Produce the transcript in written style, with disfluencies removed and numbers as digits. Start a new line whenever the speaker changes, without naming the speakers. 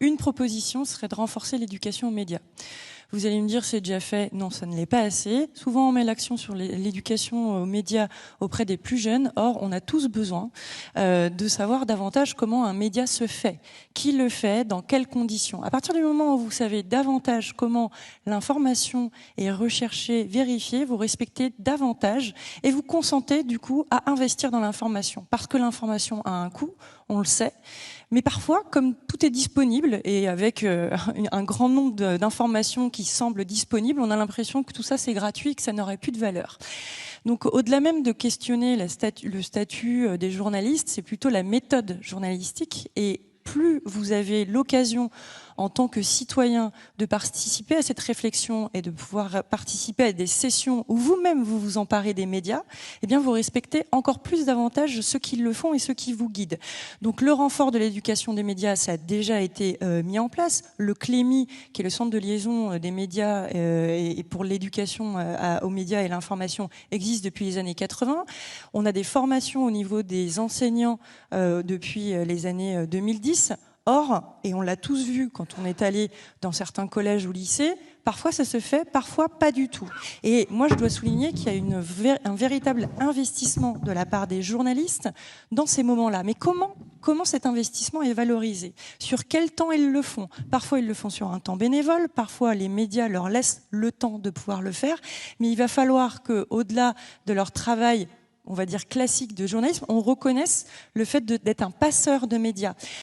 Une proposition serait de renforcer l'éducation aux médias. Vous allez me dire, c'est déjà fait. Non, ça ne l'est pas assez. Souvent, on met l'action sur l'éducation aux médias auprès des plus jeunes. Or, on a tous besoin de savoir davantage comment un média se fait. Qui le fait, dans quelles conditions. À partir du moment où vous savez davantage comment l'information est recherchée, vérifiée, vous respectez davantage et vous consentez, du coup, à investir dans l'information. Parce que l'information a un coût, on le sait. Mais parfois, comme tout est disponible et avec un grand nombre d'informations qui semblent disponibles, on a l'impression que tout ça c'est gratuit et que ça n'aurait plus de valeur. Donc au-delà même de questionner le statut des journalistes, c'est plutôt la méthode journalistique. Et plus vous avez l'occasion en tant que citoyen de participer à cette réflexion et de pouvoir participer à des sessions où vous-même vous vous emparez des médias, eh bien vous respectez encore plus davantage ceux qui le font et ceux qui vous guident. Donc le renfort de l'éducation des médias, ça a déjà été mis en place. Le CLEMI, qui est le centre de liaison des médias et pour l'éducation aux médias et l'information, existe depuis les années 80. On a des formations au niveau des enseignants depuis les années 2010. Or, et on l'a tous vu quand on est allé dans certains collèges ou lycées, parfois ça se fait, parfois pas du tout. Et moi, je dois souligner qu'il y a un véritable investissement de la part des journalistes dans ces moments-là. Mais comment cet investissement est valorisé? Sur quel temps ils le font? Parfois, ils le font sur un temps bénévole. Parfois, les médias leur laissent le temps de pouvoir le faire. Mais il va falloir qu'au-delà de leur travail, on va dire classique de journalisme, on reconnaisse le fait d'être un passeur de médias.